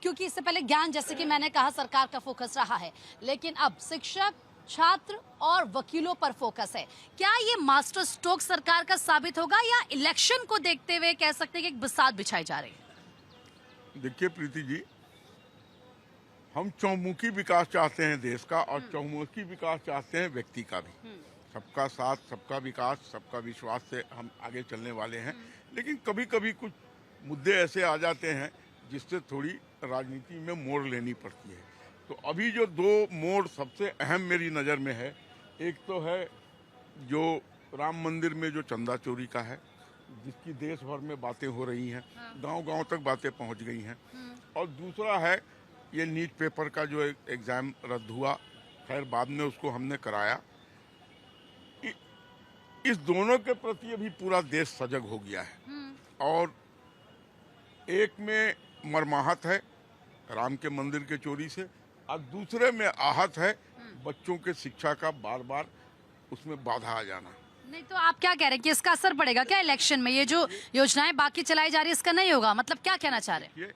क्योंकि इससे पहले ज्ञान, जैसे कि मैंने कहा, सरकार का फोकस रहा है, लेकिन अब शिक्षक, छात्र और वकीलों पर फोकस है। क्या ये मास्टर स्ट्रोक सरकार का साबित होगा या इलेक्शन को देखते हुए कह सकते हैं कि एक बिसात बिछाई जा रही है? देखिए प्रीति जी, हम चौमुखी विकास चाहते हैं देश का, और चौमुखी विकास चाहते हैं व्यक्ति का भी। सबका साथ, सबका विकास, सबका विश्वास से हम आगे चलने वाले हैं। लेकिन कभी कभी कुछ मुद्दे ऐसे आ जाते हैं जिससे थोड़ी राजनीति में मोड़ लेनी पड़ती है। तो अभी जो दो मोड़ सबसे अहम मेरी नज़र में है, एक तो है जो राम मंदिर में जो चंदा चोरी का है, जिसकी देश भर में बातें हो रही हैं, गांव-गांव तक बातें पहुंच गई हैं। और दूसरा है ये नीट पेपर का जो एग्ज़ाम रद्द हुआ, खैर बाद में उसको हमने कराया। इस दोनों के प्रति अभी पूरा देश सजग हो गया है। और एक में मर्माहत है राम के मंदिर के चोरी से, और दूसरे में आहत है बच्चों के शिक्षा का बार बार उसमें बाधा आ जाना। नहीं तो आप क्या कह रहे हैं कि इसका असर पड़ेगा क्या इलेक्शन में? ये जो योजनाएं बाकी चलाई जा रही है, इसका नहीं होगा? मतलब क्या कहना चाह रहे हैं?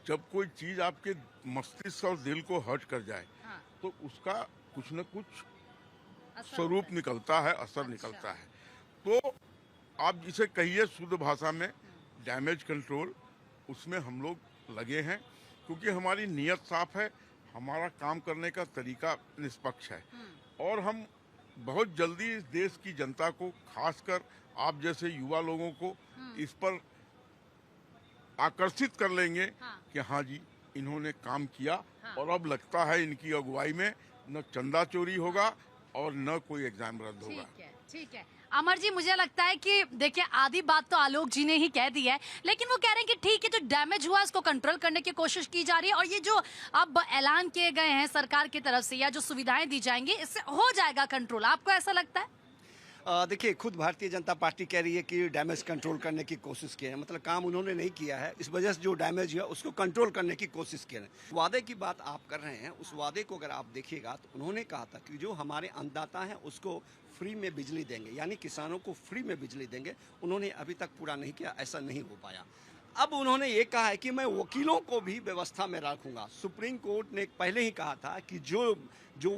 जब कोई चीज आपके मस्तिष्क और दिल को हर्ट कर जाए, तो उसका कुछ न कुछ स्वरूप निकलता है, असर निकलता है। तो आप जिसे कहिए शुद्ध भाषा में डैमेज कंट्रोल, उसमें हम लोग लगे हैं, क्योंकि हमारी नीयत साफ है, हमारा काम करने का तरीका निष्पक्ष है, और हम बहुत जल्दी इस देश की जनता को, खासकर आप जैसे युवा लोगों को इस पर आकर्षित कर लेंगे कि हाँ जी, इन्होंने काम किया। और अब लगता है इनकी अगुवाई में न चंदा चोरी होगा और न कोई एग्जाम रद्द होगा। ठीक है अमर जी, मुझे लगता है कि देखिए आधी बात तो आलोक जी ने ही कह दी है, लेकिन वो कह रहे हैं कि ठीक है, जो डैमेज हुआ इसको कंट्रोल करने की कोशिश की जा रही है, और ये जो अब ऐलान किए गए हैं सरकार की तरफ से या जो सुविधाएं दी जाएंगी, इससे हो जाएगा कंट्रोल। आपको ऐसा लगता है? देखिए, खुद भारतीय जनता पार्टी कह रही है कि डैमेज कंट्रोल करने की कोशिश की है, मतलब काम उन्होंने नहीं किया है, इस वजह से जो डैमेज हुआ उसको कंट्रोल करने की कोशिश की है। वादे की बात आप कर रहे हैं, उस वादे को अगर आप देखिएगा तो उन्होंने कहा था कि जो हमारे अन्नदाता हैं उसको फ्री में बिजली देंगे, यानी किसानों को फ्री में बिजली देंगे। उन्होंने अभी तक पूरा नहीं किया, ऐसा नहीं हो पाया। अब उन्होंने ये कहा है कि मैं वकीलों को भी व्यवस्था में रखूंगा। सुप्रीम कोर्ट ने पहले ही कहा था कि जो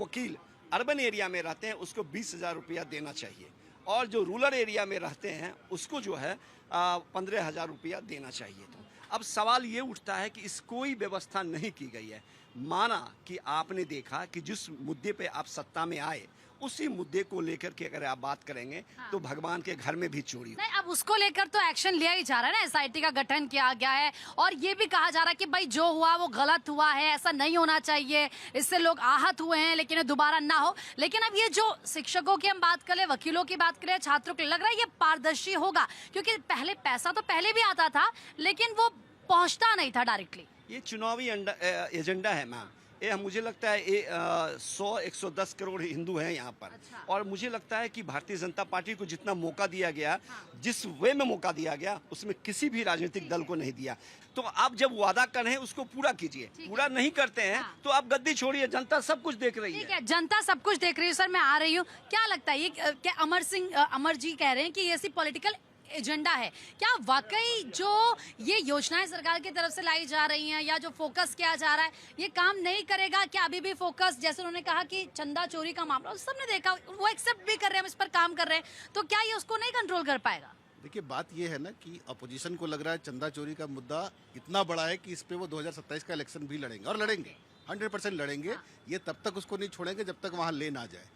वकील अर्बन एरिया में रहते हैं उसको 20,000 रुपया देना चाहिए, और जो रूरल एरिया में रहते हैं उसको जो है 15,000 रुपया देना चाहिए। तो अब सवाल ये उठता है कि इस कोई व्यवस्था नहीं की गई है। माना कि आपने देखा कि जिस मुद्दे पे आप सत्ता में आए, उसी मुद्दे को लेकर के अगर आप बात करेंगे तो भगवान के घर में भी चोरी नहीं, अब उसको लेकर तो एक्शन लिया ही जा रहा है ना, एसआईटी का गठन किया गया है, और ये भी कहा जा रहा है कि भाई जो हुआ वो गलत हुआ है, ऐसा नहीं होना चाहिए, इससे लोग आहत हुए हैं, लेकिन दोबारा ना हो। लेकिन अब ये जो शिक्षकों की हम बात करें, वकीलों की बात करें, छात्रों की, लग रहा है ये पारदर्शी होगा, क्योंकि पहले पैसा तो पहले भी आता था लेकिन वो पहुंचता नहीं था डायरेक्टली। ये चुनावी एजेंडा है मैम। ये मुझे लगता है ये 100-110 करोड़ हिंदू हैं यहाँ पर। और मुझे लगता है कि भारतीय जनता पार्टी को जितना मौका दिया गया, जिस वे में मौका दिया गया, उसमें किसी भी राजनीतिक दल को नहीं दिया। तो आप जब वादा कर रहे हैं उसको पूरा कीजिए, पूरा नहीं करते हैं तो आप गद्दी छोड़िए, जनता सब कुछ देख रही है। ठीक है, जनता सब कुछ देख रही है। सर मैं आ रही हूँ, क्या लगता है ये क्या अमर जी कह रहे हैं कि ये ऐसी पॉलिटिकल एजेंडा है, क्या वाकई जो ये योजनाएं सरकार की तरफ से लाई जा रही हैं या जो फोकस किया जा रहा है ये काम नहीं करेगा? क्या अभी भी फोकस, जैसे उन्होंने कहा कि चंदा चोरी का मामला सबने देखा, वो एक्सेप्ट भी कर रहे हैं, हम इस पर काम कर रहे हैं, तो क्या ये उसको नहीं कंट्रोल कर पाएगा? देखिए, बात ये है ना कि अपोजिशन को लग रहा है चंदा चोरी का मुद्दा इतना बड़ा है कि इस पे वो 2027 का इलेक्शन भी लड़ेंगे, और लड़ेंगे, 100% लड़ेंगे। ये तब तक उसको नहीं छोड़ेंगे जब तक वहाँ ले ना जाए।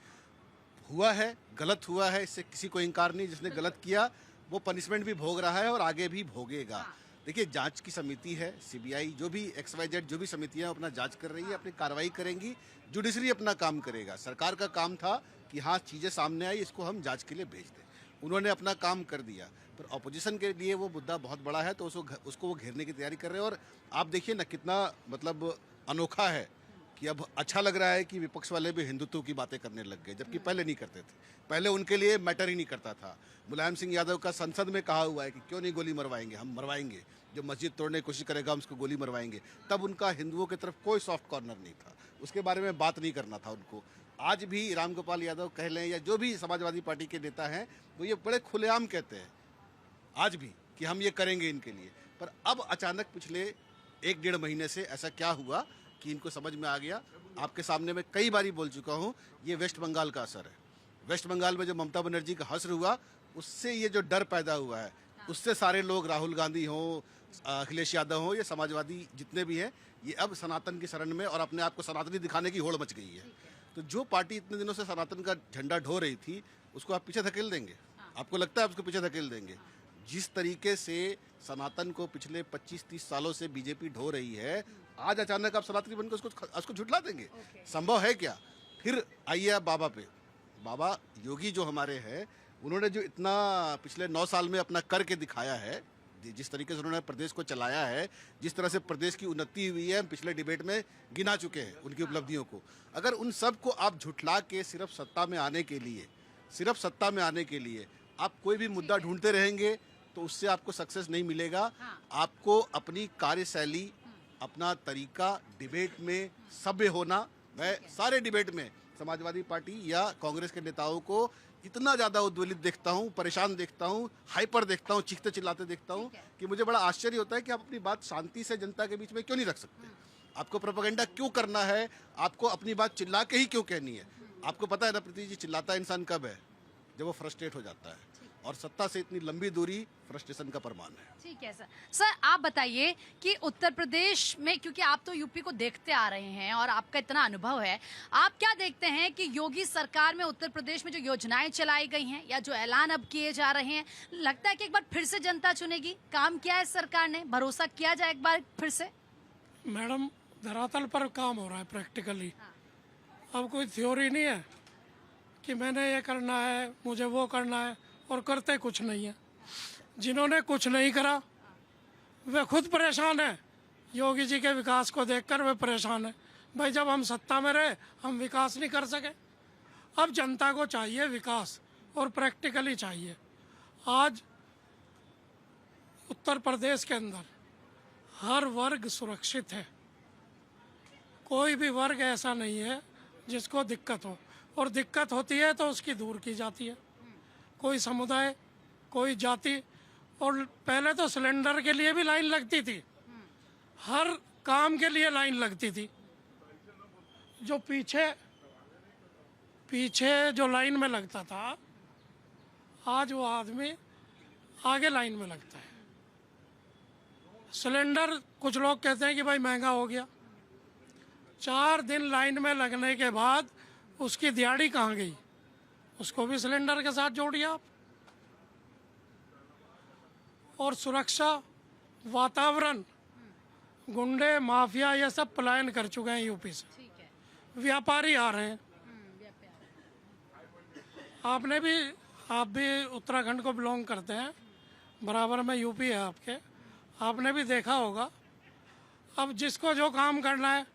हुआ है, गलत हुआ है, इससे किसी को इनकार नहीं। जिसने गलत किया वो पनिशमेंट भी भोग रहा है और आगे भी भोगेगा। देखिए, जांच की समिति है, सीबीआई, जो भी XYZ जो भी समितियां अपना जांच कर रही है, अपनी कार्रवाई करेंगी, जुडिशरी अपना काम करेगा। सरकार का काम था कि हाँ चीज़ें सामने आई, इसको हम जांच के लिए भेज दें, उन्होंने अपना काम कर दिया। पर अपोजिशन के लिए वो मुद्दा बहुत बड़ा है, तो उसको वो घेरने की तैयारी कर रहे हैं। और आप देखिए ना कितना मतलब अनोखा है कि अब अच्छा लग रहा है कि विपक्ष वाले भी हिंदुत्व की बातें करने लग गए, जबकि पहले नहीं करते थे। पहले उनके लिए मैटर ही नहीं करता था। मुलायम सिंह यादव का संसद में कहा हुआ है कि क्यों नहीं गोली मरवाएंगे, हम मरवाएंगे, जो मस्जिद तोड़ने की कोशिश करेगा हम उसको गोली मरवाएंगे। तब उनका हिंदुओं की तरफ कोई सॉफ्ट कॉर्नर नहीं था, उसके बारे में बात नहीं करना था उनको। आज भी रामगोपाल यादव कह लें या जो भी समाजवादी पार्टी के नेता हैं, वो ये बड़े खुलेआम कहते हैं आज भी कि हम ये करेंगे इनके लिए। पर अब अचानक पिछले एक डेढ़ महीने से ऐसा क्या हुआ कि इनको समझ में आ गया। आपके सामने मैं कई बारी बोल चुका हूँ, ये वेस्ट बंगाल का असर है। वेस्ट बंगाल में जो ममता बनर्जी का हश्र हुआ, उससे ये जो डर पैदा हुआ है, उससे सारे लोग, राहुल गांधी हों, अखिलेश यादव हों, ये समाजवादी जितने भी हैं, ये अब सनातन की शरण में और अपने आप को सनातनी दिखाने की होड़ मच गई है। तो जो पार्टी इतने दिनों से सनातन का झंडा ढो रही थी, उसको आप पीछे धकेल देंगे? आपको लगता है आप उसको पीछे धकेल देंगे? जिस तरीके से सनातन को पिछले 25-30 सालों से बीजेपी ढो रही है, आज अचानक आप सनातनी बनकर उसको झुठला देंगे? संभव है क्या? फिर आइए आप बाबा पे। बाबा योगी जो हमारे हैं, उन्होंने जो इतना पिछले 9 साल में अपना करके दिखाया है, जिस तरीके से उन्होंने प्रदेश को चलाया है, जिस तरह से प्रदेश की उन्नति हुई है, हम पिछले डिबेट में गिना चुके हैं उनकी उपलब्धियों को। अगर उन सब को आप झुठला के सिर्फ सत्ता में आने के लिए आप कोई भी मुद्दा ढूंढते रहेंगे, तो उससे आपको सक्सेस नहीं मिलेगा। आपको अपनी कार्यशैली, अपना तरीका, डिबेट में सभ्य होना। मैं सारे डिबेट में समाजवादी पार्टी या कांग्रेस के नेताओं को इतना ज़्यादा उद्वेलित देखता हूँ, परेशान देखता हूँ, हाइपर देखता हूँ, चीखते चिल्लाते देखता हूँ कि मुझे बड़ा आश्चर्य होता है कि आप अपनी बात शांति से जनता के बीच में क्यों नहीं रख सकते? आपको प्रोपेगेंडा क्यों करना है? आपको अपनी बात चिल्ला के ही क्यों कहनी है? आपको पता है ना प्रीति जी, चिल्लाता इंसान कब है? जब वो फ्रस्ट्रेट हो जाता है, और सत्ता से इतनी लंबी दूरी फ्रस्ट्रेशन का प्रमाण है। ठीक है सर आप बताइए कि उत्तर प्रदेश में, क्योंकि आप तो यूपी को देखते आ रहे हैं और आपका इतना अनुभव है, आप क्या देखते हैं कि योगी सरकार में उत्तर प्रदेश में जो योजनाएं चलाई गई हैं या जो ऐलान अब किए जा रहे हैं, लगता है कि एक बार फिर से जनता चुनेगी? काम किया है सरकार ने? भरोसा किया जाए एक बार फिर से? मैडम, धरातल पर काम हो रहा है प्रैक्टिकली। अब कोई थ्योरी नहीं है कि मैंने ये करना है, मुझे वो करना है, और करते कुछ नहीं है। जिन्होंने कुछ नहीं करा वे खुद परेशान है। योगी जी के विकास को देखकर वे परेशान है। भाई, जब हम सत्ता में रहे हम विकास नहीं कर सके। अब जनता को चाहिए विकास, और प्रैक्टिकली चाहिए। आज उत्तर प्रदेश के अंदर हर वर्ग सुरक्षित है। कोई भी वर्ग ऐसा नहीं है जिसको दिक्कत हो, और दिक्कत होती है तो उसकी दूर की जाती है। कोई समुदाय, कोई जाति, और पहले तो सिलेंडर के लिए भी लाइन लगती थी, हर काम के लिए लाइन लगती थी। जो पीछे जो लाइन में लगता था, आज वो आदमी आगे लाइन में लगता है। सिलेंडर, कुछ लोग कहते हैं कि भाई महंगा हो गया। 4 दिन लाइन में लगने के बाद उसकी दिहाड़ी कहाँ गई? उसको भी सिलेंडर के साथ जोड़िए आप। और सुरक्षा, वातावरण, गुंडे, माफिया, ये सब पलायन कर चुके हैं यूपी से। व्यापारी आ रहे हैं। आप भी उत्तराखंड को बिलोंग करते हैं, बराबर में यूपी है आपके। आपने भी देखा होगा, अब जिसको जो काम करना है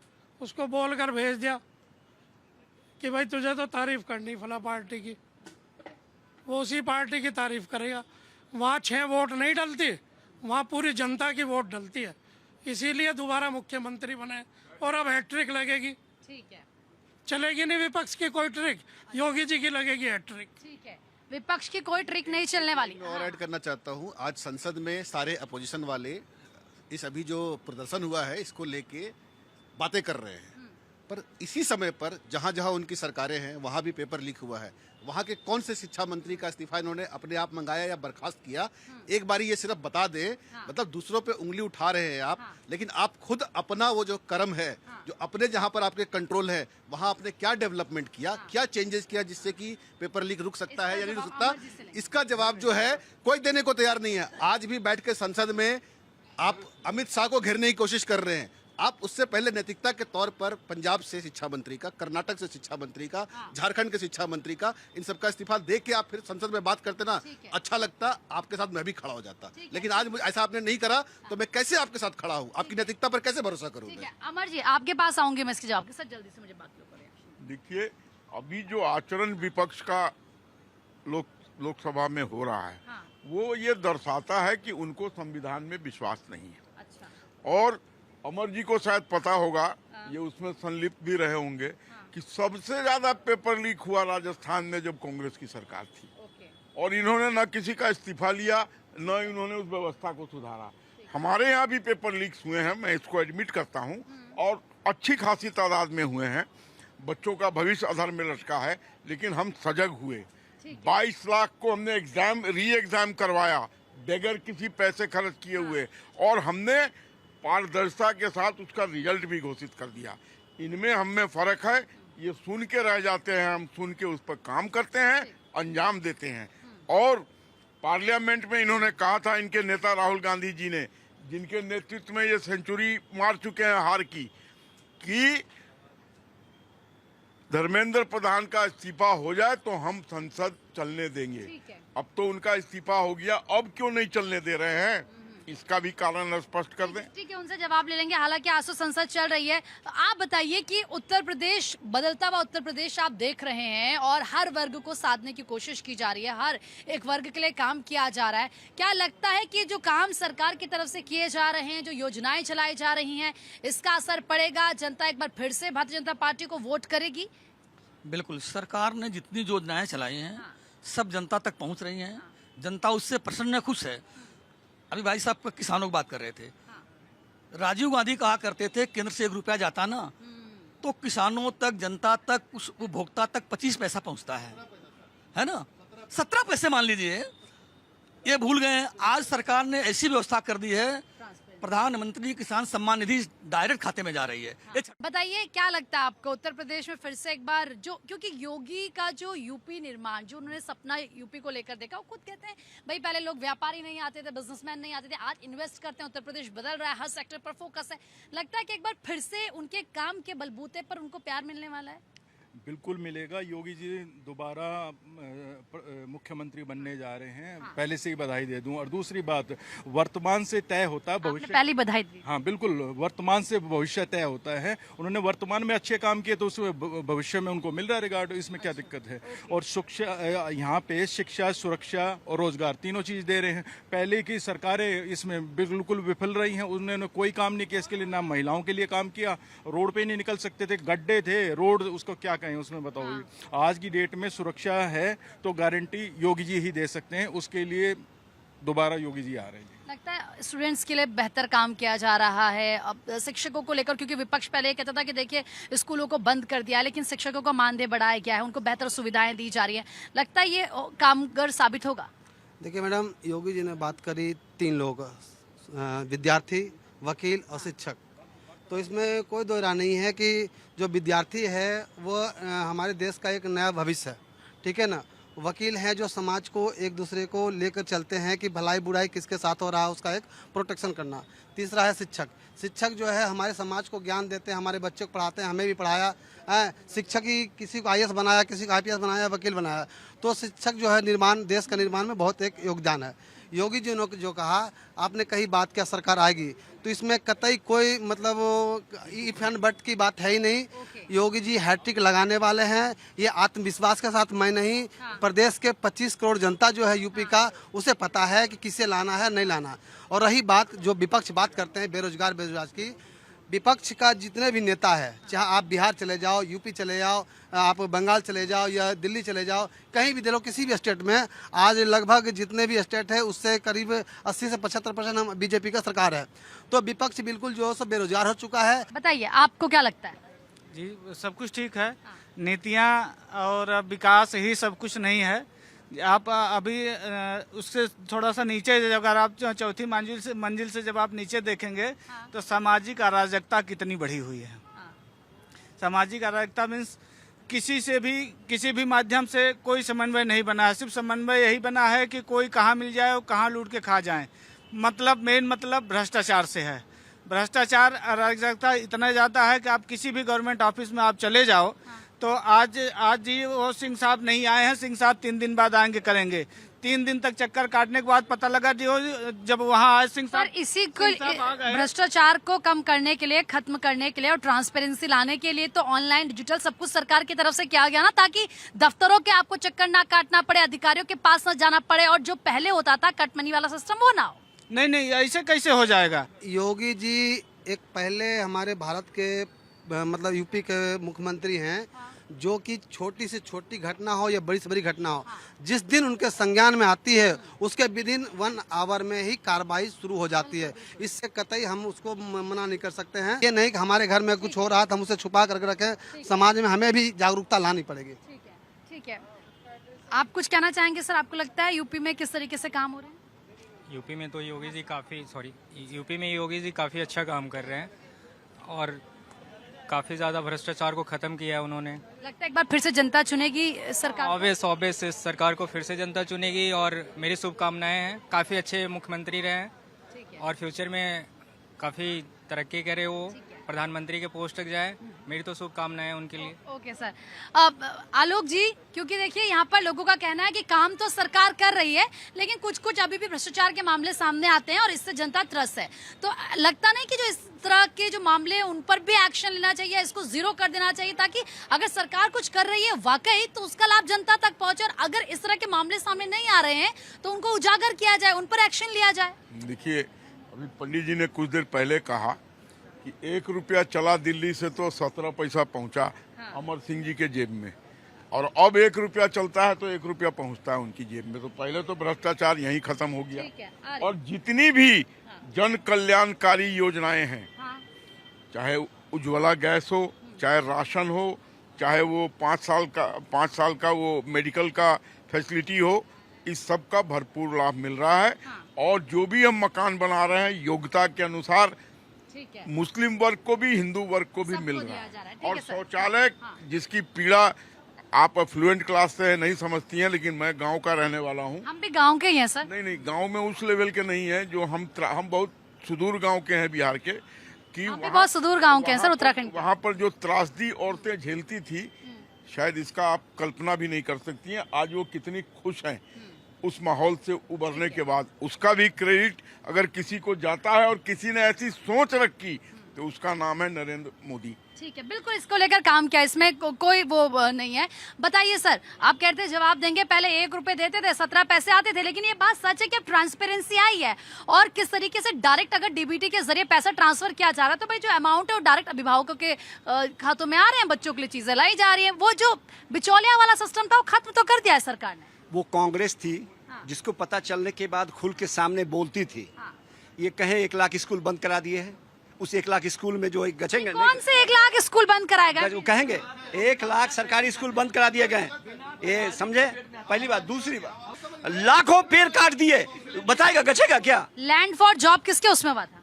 उसको बोल कर भेज दिया कि भाई तुझे तो तारीफ करनी फला पार्टी की, वो उसी पार्टी की तारीफ करेगा। वहाँ 6 वोट नहीं डलती, वहाँ पूरी जनता की वोट डलती है। इसीलिए दोबारा मुख्यमंत्री बने, और अब हैट्रिक लगेगी। ठीक है, चलेगी नहीं विपक्ष की कोई ट्रिक, योगी जी की लगेगी हैट्रिक। ठीक है, विपक्ष की कोई ट्रिक नहीं चलने वाली। मैं और ऐड करना चाहता हूँ, आज संसद में सारे अपोजिशन वाले इस अभी जो प्रदर्शन हुआ है इसको लेके बातें कर रहे हैं, पर इसी समय पर जहाँ जहाँ उनकी सरकारें हैं वहाँ भी पेपर लीक हुआ है। वहाँ के कौन से शिक्षा मंत्री का इस्तीफा इन्होंने अपने आप मंगाया या बर्खास्त किया? एक बारी ये सिर्फ बता दें। मतलब दूसरों पे उंगली उठा रहे हैं आप, लेकिन आप खुद अपना वो जो कर्म है, जो अपने जहाँ पर आपके कंट्रोल है, वहाँ आपने क्या डेवलपमेंट किया, क्या चेंजेस किया जिससे कि पेपर लीक रुक सकता है या नहीं रुक सकता? इसका जवाब जो है कोई देने को तैयार नहीं है। आज भी बैठ के संसद में आप अमित शाह को घेरने की कोशिश कर रहे हैं। आप उससे पहले नैतिकता के तौर पर पंजाब से शिक्षा मंत्री का, कर्नाटक से शिक्षा मंत्री का, झारखंड के शिक्षा मंत्री का, इन सबका इस्तीफा दे के आप फिर संसद में बात करते ना, अच्छा लगता, आपके साथ मैं भी खड़ा हो जाता। लेकिन आज मुझे ऐसा आपने नहीं करा, तो मैं कैसे आपके साथ खड़ा हूँ? आपकी नैतिकता पर कैसे भरोसा करूँ? अमर जी, आपके पास आऊंगी मैं इसके जवाब के साथ। जल्दी से मुझे बात करो। देखिए, अभी जो आचरण विपक्ष का लोकसभा में हो रहा है, वो ये दर्शाता है कि उनको संविधान में विश्वास नहीं है। अच्छा। और अमर जी को शायद पता होगा, ये उसमें संलिप्त भी रहे होंगे, कि सबसे ज्यादा पेपर लीक हुआ राजस्थान में जब कांग्रेस की सरकार थी। और इन्होंने न किसी का इस्तीफा लिया, न इन्होंने उस व्यवस्था को सुधारा। हमारे यहाँ भी पेपर लीक्स हुए हैं, मैं इसको एडमिट करता हूँ, और अच्छी खासी तादाद में हुए हैं। बच्चों का भविष्य अधर में लटका है, लेकिन हम सजग हुए। 22 लाख को हमने री एग्जाम करवाया बगैर किसी पैसे खर्च किए हुए, और हमने पारदर्शिता के साथ उसका रिजल्ट भी घोषित कर दिया। इनमें हम में फर्क है, ये सुन के रह जाते हैं, हम सुन के उस पर काम करते हैं, अंजाम देते हैं। और पार्लियामेंट में इन्होंने कहा था, इनके नेता राहुल गांधी जी ने, जिनके नेतृत्व में ये सेंचुरी मार चुके हैं हार की, कि धर्मेंद्र प्रधान का इस्तीफा हो जाए तो हम संसद चलने देंगे। अब तो उनका इस्तीफा हो गया, अब क्यों नहीं चलने दे रहे हैं, इसका भी कारण स्पष्ट कर दें। ठीक है, उनसे जवाब ले लेंगे। हालांकि आज तो संसद चल रही है, तो आप बताइए कि उत्तर प्रदेश, बदलता हुआ उत्तर प्रदेश आप देख रहे हैं और हर वर्ग को साधने की कोशिश की जा रही है, हर एक वर्ग के लिए काम किया जा रहा है। क्या लगता है कि जो काम सरकार की तरफ से किए जा रहे हैं, जो योजनाएं चलाई जा रही हैं, इसका असर पड़ेगा? जनता एक बार फिर से भारतीय जनता पार्टी को वोट करेगी? बिल्कुल, सरकार ने जितनी योजनाएं चलाई हैं सब जनता तक पहुंच रही हैं। जनता उससे प्रसन्न है, खुश है। अभी भाई साहब किसानों की बात कर रहे थे, राजीव गांधी कहा करते थे केंद्र से 1 रुपया जाता ना तो किसानों तक, जनता तक, उस उपभोक्ता तक 25 पैसा पहुंचता है ना, 17 पैसे मान लीजिए। ये भूल गए हैं। आज सरकार ने ऐसी व्यवस्था कर दी है, प्रधानमंत्री किसान सम्मान निधि डायरेक्ट खाते में जा रही है। बताइए क्या लगता है आपको, उत्तर प्रदेश में फिर से एक बार जो, क्योंकि योगी का जो यूपी निर्माण, जो उन्होंने सपना यूपी को लेकर देखा, वो खुद कहते हैं भाई पहले लोग व्यापारी नहीं आते थे, बिजनेसमैन नहीं आते थे, आज इन्वेस्ट करते हैं, उत्तर प्रदेश बदल रहा है, हर सेक्टर पर फोकस है। लगता है कि एक बार फिर से उनके काम के बलबूते पर उनको प्यार मिलने वाला है? बिल्कुल मिलेगा। योगी जी दोबारा मुख्यमंत्री बनने जा रहे हैं, पहले से ही बधाई दे दूं। और दूसरी बात, वर्तमान से तय होता है भविष्य। पहली बधाई दी। हाँ बिल्कुल, वर्तमान से भविष्य तय होता है। उन्होंने वर्तमान में अच्छे काम किए तो उस भविष्य में उनको मिल रहा है रिगार्ड, इसमें क्या दिक्कत है। और शिक्षा, यहाँ पे शिक्षा, सुरक्षा और रोजगार तीनों चीज दे रहे हैं। पहले की सरकारें इसमें बिल्कुल विफल रही हैं, उन्होंने कोई काम नहीं किया इसके लिए। ना महिलाओं के लिए काम किया, रोड पे नहीं निकल सकते थे, गड्ढे थे, रोड उसको क्या कहें उसमें बताओ। आज की डेट में सुरक्षा है तो गारंटी योगी जी ही दे सकते हैं, उसके लिए दोबारा योगी जी आ रहे हैं। लगता है स्टूडेंट्स के लिए बेहतर काम किया जा रहा है। अब शिक्षकों को लेकर, क्योंकि विपक्ष पहले ये कहता था कि देखिए स्कूलों को बंद कर दिया, लेकिन शिक्षकों का मानदेय बढ़ाया गया है, उनको बेहतर सुविधाएं दी जा रही है। लगता है ये कामगर साबित होगा? देखिए मैडम, योगी जी ने बात करी 3 लोग, विद्यार्थी, वकील और शिक्षक। तो इसमें कोई दो राय नहीं है कि जो विद्यार्थी है वो हमारे देश का एक नया भविष्य है, ठीक है ना। वकील हैं जो समाज को एक दूसरे को लेकर चलते हैं कि भलाई बुराई किसके साथ हो रहा है उसका एक प्रोटेक्शन करना। तीसरा है शिक्षक। शिक्षक जो है हमारे समाज को ज्ञान देते हैं, हमारे बच्चे को पढ़ाते हैं, हमें भी पढ़ाया है। शिक्षक ही किसी को IAS बनाया, किसी को IPS बनाया, वकील बनाया। तो शिक्षक जो है निर्माण, देश का निर्माण में बहुत एक योगदान है। योगी जी ने जो कहा, आपने कही बात क्या सरकार आएगी, तो इसमें कतई कोई मतलब इफ एंड बट की बात है ही नहीं। योगी जी हैट्रिक लगाने वाले हैं, ये आत्मविश्वास के साथ मैं नहीं, प्रदेश के 25 करोड़ जनता जो है यूपी का, उसे पता है कि किसे लाना है नहीं लाना। और रही बात जो विपक्ष बात करते हैं बेरोजगार की, विपक्ष का जितने भी नेता है, चाहे आप बिहार चले जाओ, यूपी चले जाओ, आप बंगाल चले जाओ या दिल्ली चले जाओ, कहीं भी दे लो, किसी भी स्टेट में आज लगभग जितने भी स्टेट है उससे करीब 80 से 75% हम बीजेपी का सरकार है। तो विपक्ष बिल्कुल जो है बेरोजगार हो चुका है। बताइए आपको क्या लगता है? जी सब कुछ ठीक है, नीतियाँ और विकास ही सब कुछ नहीं है। आप अभी उससे थोड़ा सा नीचे, अगर आप चौथी मंजिल से जब आप नीचे देखेंगे तो सामाजिक अराजकता कितनी बढ़ी हुई है। सामाजिक अराजकता मीन्स किसी भी माध्यम से कोई समन्वय नहीं बना है। सिर्फ समन्वय यही बना है कि कोई कहाँ मिल जाए और कहाँ लूट के खा जाए। मेन मतलब भ्रष्टाचार से है। भ्रष्टाचार, अराजकता इतना ज़्यादा है कि आप किसी भी गवर्नमेंट ऑफिस में आप चले जाओ तो आज जी वो सिंह साहब नहीं आए हैं, सिंह साहब 3 दिन बाद आएंगे करेंगे। 3 दिन तक चक्कर काटने के बाद पता लगा जब वहाँ आए सिंह साहब। इसी को भ्रष्टाचार को कम करने के लिए, खत्म करने के लिए और ट्रांसपेरेंसी लाने के लिए तो ऑनलाइन डिजिटल सब कुछ सरकार की तरफ से किया गया ना, ताकि दफ्तरों के आपको चक्कर ना काटना पड़े, अधिकारियों के पास न जाना पड़े, और जो पहले होता था कटमनी वाला सिस्टम वो ना हो। नहीं, ऐसे कैसे हो जाएगा। योगी जी एक पहले हमारे भारत के मतलब यूपी के मुख्यमंत्री हैं जो कि छोटी से छोटी घटना हो या बड़ी से बड़ी घटना हो, जिस दिन उनके संज्ञान में आती है उसके विदिन 1 आवर में ही कार्रवाई शुरू हो जाती है। इससे कतई हम उसको मना नहीं कर सकते हैं। ये नहीं कि हमारे घर में कुछ हो रहा था हम उसे छुपा करके रखें, समाज में हमें भी जागरूकता लानी पड़ेगी। ठीक है, आप कुछ कहना चाहेंगे सर? आपको लगता है यूपी में किस तरीके से काम हो रहे हैं? यूपी में तो यूपी में योगी जी काफ़ी अच्छा काम कर रहे हैं और काफ़ी ज़्यादा भ्रष्टाचार को ख़त्म किया है उन्होंने। लगता है एक बार फिर से जनता चुनेगी सरकार? ऑब्वियस इस सरकार को फिर से जनता चुनेगी और मेरी शुभकामनाएं हैं। काफ़ी अच्छे मुख्यमंत्री रहे हैं और फ्यूचर में काफ़ी तरक्की करे, वो प्रधानमंत्री के पोस्ट तक जाए। मेरी तो शुभकामनाएं हैं उनके लिए। Okay sir. अब आलोक जी, क्योंकि देखिए यहाँ पर लोगों का कहना है कि काम तो सरकार कर रही है लेकिन कुछ अभी भी भ्रष्टाचार के मामले सामने आते हैं और इससे जनता त्रस्त है। तो लगता नहीं कि जो इस तरह के जो मामले हैं उन पर भी एक्शन लेना चाहिए, इसको जीरो कर देना चाहिए, ताकि अगर सरकार कुछ कर रही है वाकई तो उसका लाभ जनता तक पहुंचे, और अगर इस तरह के मामले सामने नहीं आ रहे हैं तो उनको उजागर किया जाए, उन पर एक्शन लिया जाए। देखिए, अभी पंडित जी ने कुछ देर पहले कहा कि 1 रुपया चला दिल्ली से तो 17 पैसा पहुंचा अमर सिंह जी के जेब में, और अब 1 रुपया चलता है तो 1 रुपया पहुंचता है उनकी जेब में। तो पहले तो भ्रष्टाचार यहीं खत्म हो गया। और जितनी भी जन कल्याणकारी योजनाएं हैं, चाहे उज्ज्वला गैस हो, चाहे राशन हो, चाहे वो 5 साल का वो मेडिकल का फैसिलिटी हो, इस सब का भरपूर लाभ मिल रहा है। और जो भी हम मकान बना रहे हैं योग्यता के अनुसार मुस्लिम वर्ग को भी हिंदू वर्ग को भी मिल रहा है। और शौचालय जिसकी पीड़ा आप अफ्लुएंट क्लास से नहीं समझती हैं, लेकिन मैं गांव का रहने वाला हूं। हम भी गांव के ही हैं सर। नहीं, गांव में उस लेवल के नहीं है जो हम बहुत सुदूर गांव के हैं बिहार के, कि हम भी बहुत सुदूर गांव के हैं सर, उत्तराखंड। वहाँ पर जो त्रासदी औरतें झेलती थी, शायद इसका आप कल्पना भी नहीं कर सकती हैं। आज वो कितनी खुश हैं उस माहौल से उबरने के बाद। उसका भी क्रेडिट अगर किसी को जाता है और किसी ने ऐसी सोच रखी तो उसका नाम है नरेंद्र मोदी। ठीक है, बिल्कुल इसको लेकर काम किया, इसमें कोई वो नहीं है। बताइए सर, आप कहते हैं जवाब देंगे, पहले 1 रुपए देते थे, 17 पैसे आते थे, लेकिन ये बात सच है कि अब ट्रांसपेरेंसी आई है और किस तरीके से डायरेक्ट अगर डीबीटी के जरिए पैसा ट्रांसफर किया जा रहा है तो भाई जो अमाउंट है वो डायरेक्ट अभिभावकों के खातों में आ रहे हैं, बच्चों के लिए चीजें लाई जा रही है। वो जो बिचौलिया वाला सिस्टम था वो खत्म तो कर दिया है सरकार ने। वो कांग्रेस थी जिसको पता चलने के बाद खुल के सामने बोलती थी। ये कहें 1 लाख स्कूल बंद करा दिए हैं, उस 1 लाख स्कूल में जो गचेंगे, कौन से 1 लाख स्कूल बंद कराएगा? वो कहेंगे 1 लाख सरकारी स्कूल बंद करा दिए गए, ये समझे? पहली बात। दूसरी बात, लाखों पेड़ काट दिए, बताएगा गचेगा क्या? लैंड फॉर जॉब किसके उसमें हुआ था?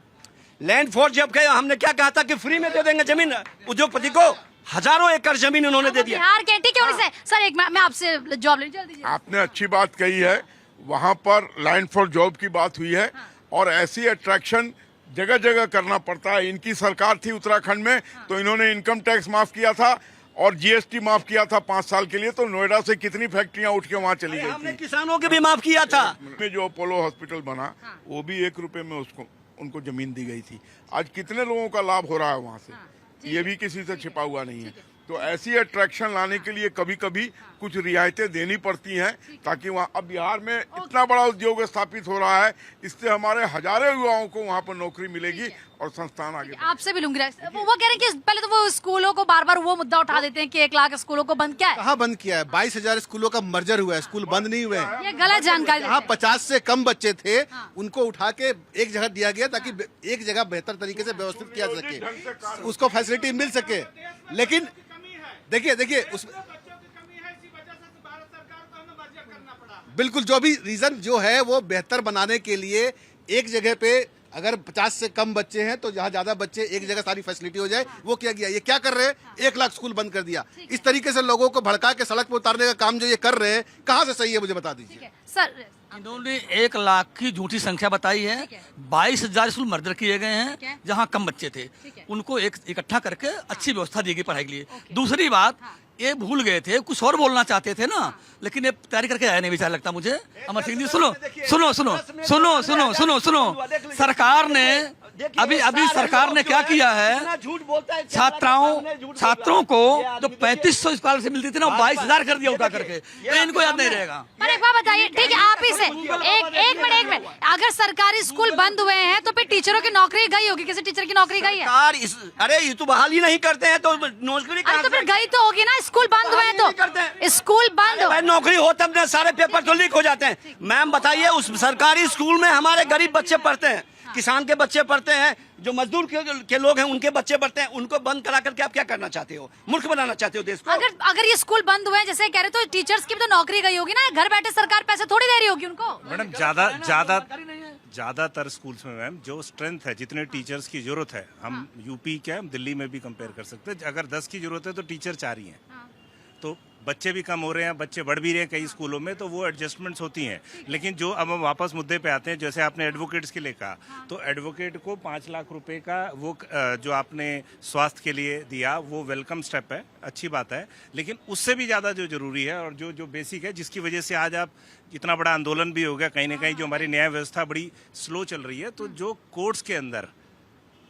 लैंड फॉर जॉब का हमने क्या कहा था कि फ्री में दे देंगे जमीन उद्योगपति को। हजारों एकड़ जमीन उन्होंने दे दिया। बिहार के ठीक है सर, एक मैं आपसे जॉब ले जल्दी। आपने अच्छी बात कही है, वहाँ पर लैंड फॉर जॉब की बात हुई है और ऐसी अट्रैक्शन जगह जगह करना पड़ता है। इनकी सरकार थी उत्तराखंड में तो इन्होंने इनकम टैक्स माफ किया था और जीएसटी माफ किया था 5 साल के लिए। तो नोएडा से कितनी फैक्ट्रियां उठ के वहाँ चली गई हमने थी। किसानों के भी माफ किया था। में जो अपोलो हॉस्पिटल बना वो भी 1 रुपए में उनको जमीन दी गई थी। आज कितने लोगों का लाभ हो रहा है वहाँ से, ये भी किसी से छिपा हुआ नहीं है। तो ऐसी अट्रैक्शन लाने के लिए कभी कभी कुछ रियायतें देनी पड़ती हैं ताकि वहाँ, अब बिहार में इतना बड़ा उद्योग स्थापित हो रहा है, इससे हमारे हजारों युवाओं को वहाँ पर नौकरी मिलेगी और संस्थान आगे। आपसे भी लूंगी। वो कह रहे हैं कि पहले तो वो स्कूलों को बार बार वो मुद्दा उठा देते हैं कि 1 लाख स्कूलों को बंद किया है। कहाँ बंद किया है? 22,000 स्कूलों का मर्जर हुआ है, स्कूल बंद नहीं हुए हैं। ये गलत जानकारी। जहाँ 50 से कम बच्चे थे उनको उठा के एक जगह दिया गया ताकि एक जगह बेहतर तरीके से व्यवस्थित किया सके, उसको फैसिलिटी मिल सके। लेकिन देखिए उसमें बिल्कुल जो भी रीजन जो है वो बेहतर बनाने के लिए एक जगह पे अगर 50 से कम बच्चे हैं तो जहाँ ज्यादा बच्चे एक जगह सारी फैसिलिटी हो जाए, वो किया गया। ये क्या कर रहे हैं? 1 लाख स्कूल बंद कर दिया। इस तरीके से लोगों को भड़का के सड़क पर उतारने का काम जो ये कर रहे हैं, कहाँ से सही है मुझे बता दीजिए सर। इन्होंने 1 लाख की झूठी संख्या बताई है। 22,000 स्कूल मर्डर किए गए हैं जहां कम बच्चे थे, उनको इकट्ठा करके अच्छी व्यवस्था दी गई पढ़ाई के लिए। दूसरी बात, ये भूल गए थे, कुछ और बोलना चाहते थे ना, लेकिन ये तैयारी करके आया नहीं विचार लगता मुझे। अमर सिंह जी सुनो, सरकार ने अभी सरकार ने क्या किया है, झूठ बोलता है छात्रों को जो 3500 स्कॉलरशिप मिलती थी ना, 22,000 कर दिया उठा करके, तो इनको याद नहीं रहेगा। पर एक बात बताइए, ठीक है, आप ही से एक मिनट, अगर सरकारी स्कूल बंद हुए हैं तो फिर टीचरों की नौकरी गई होगी, किसी टीचर की नौकरी गई है? अरे ये तो बहाल ही नहीं करते हैं तो नौकरी अरे तो फिर गई तो होगी ना, स्कूल बंद हुए हैं तो स्कूल बंद हो, नौकरी हो तब ना सारे पेपर तो लीक हो जाते हैं। मैम बताइए, उस सरकारी स्कूल में हमारे गरीब बच्चे पढ़ते हैं, किसान के बच्चे पढ़ते हैं, जो मजदूर के लोग हैं उनके बच्चे पढ़ते हैं, उनको बंद करा करके आप क्या करना चाहते हो? मूर्ख बनाना चाहते हो देश को? अगर ये स्कूल बंद हुए हैं जैसे कह रहे, तो टीचर्स की भी तो नौकरी गई होगी ना, घर बैठे सरकार पैसे थोड़ी दे रही होगी उनको। मैडम ज्यादातर स्कूल्स में मैम जो स्ट्रेंथ है, जितने टीचर्स की जरूरत है, हम यूपी क्या हम दिल्ली में भी कंपेयर कर सकते हैं। अगर 10 की जरूरत है तो टीचर 4 ही हैं, तो बच्चे भी कम हो रहे हैं, बच्चे बढ़ भी रहे हैं कई स्कूलों में, तो वो एडजस्टमेंट्स होती हैं। लेकिन जो अब हम वापस मुद्दे पे आते हैं, जैसे आपने एडवोकेट्स के लिए कहा, तो एडवोकेट को 5 लाख रुपए का वो जो आपने स्वास्थ्य के लिए दिया, वो वेलकम स्टेप है, अच्छी बात है। लेकिन उससे भी ज़्यादा जो जरूरी है और जो बेसिक है, जिसकी वजह से आज आप इतना बड़ा आंदोलन भी हो गया कहीं ना कहीं, जो हमारी न्याय व्यवस्था बड़ी स्लो चल रही है, तो जो कोर्ट्स के अंदर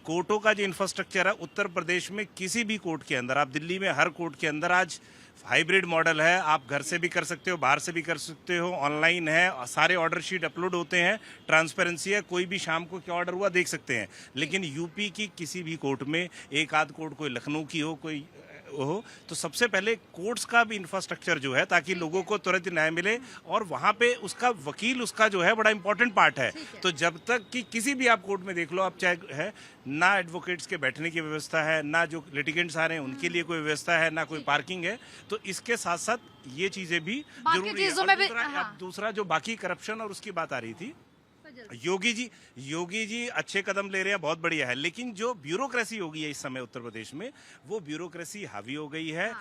कोर्टों का जो इंफ्रास्ट्रक्चर है, उत्तर प्रदेश में किसी भी कोर्ट के अंदर, आप दिल्ली में हर कोर्ट के अंदर आज हाइब्रिड मॉडल है, आप घर से भी कर सकते हो, बाहर से भी कर सकते हो, ऑनलाइन है, सारे ऑर्डर शीट अपलोड होते हैं, ट्रांसपेरेंसी है, कोई भी शाम को क्या ऑर्डर हुआ देख सकते हैं। लेकिन यूपी की किसी भी कोर्ट में, एक आध कोर्ट कोई लखनऊ की हो, कोई हो, तो सबसे पहले कोर्ट्स का भी इंफ्रास्ट्रक्चर जो है, ताकि लोगों को तुरंत न्याय मिले, और वहाँ पे उसका वकील उसका जो है बड़ा इंपॉर्टेंट पार्ट है। तो जब तक कि किसी भी आप कोर्ट में देख लो, आप चाहे है ना एडवोकेट्स के बैठने की व्यवस्था है, ना जो लिटिगेंट्स आ रहे हैं उनके लिए कोई व्यवस्था है, ना कोई पार्किंग है, तो इसके साथ साथ ये चीजें भी जरूरी है। और दूसरा जो बाकी करप्शन और उसकी बात आ रही थी, योगी जी अच्छे कदम ले रहे हैं, बहुत बढ़िया है। लेकिन जो ब्यूरोक्रेसी हो गई है इस समय उत्तर प्रदेश में, वो ब्यूरोक्रेसी हावी हो गई है।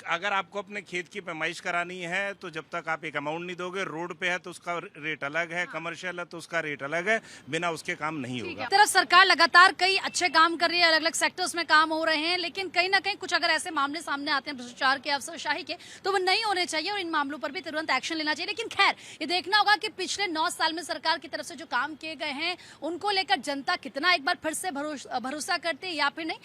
अगर आपको अपने खेत की पैमाइश करानी है, तो जब तक आप एक अमाउंट नहीं दोगे, रोड पे है तो उसका रेट अलग है, कमर्शियल है तो उसका रेट अलग है, बिना उसके काम नहीं होगा। तरफ सरकार लगातार कई अच्छे काम कर रही है, अलग अलग सेक्टर्स में काम हो रहे हैं, लेकिन कहीं ना कहीं कुछ अगर ऐसे मामले सामने आते हैं भ्रष्टाचार के, अफसरशाही के, तो वो नहीं होने चाहिए और इन मामलों पर भी तुरंत एक्शन लेना चाहिए। लेकिन खैर, ये देखना होगा कि पिछले 9 साल में सरकार की तरफ से जो काम किए गए हैं, उनको लेकर जनता कितना एक बार फिर से भरोसा करती है या फिर नहीं।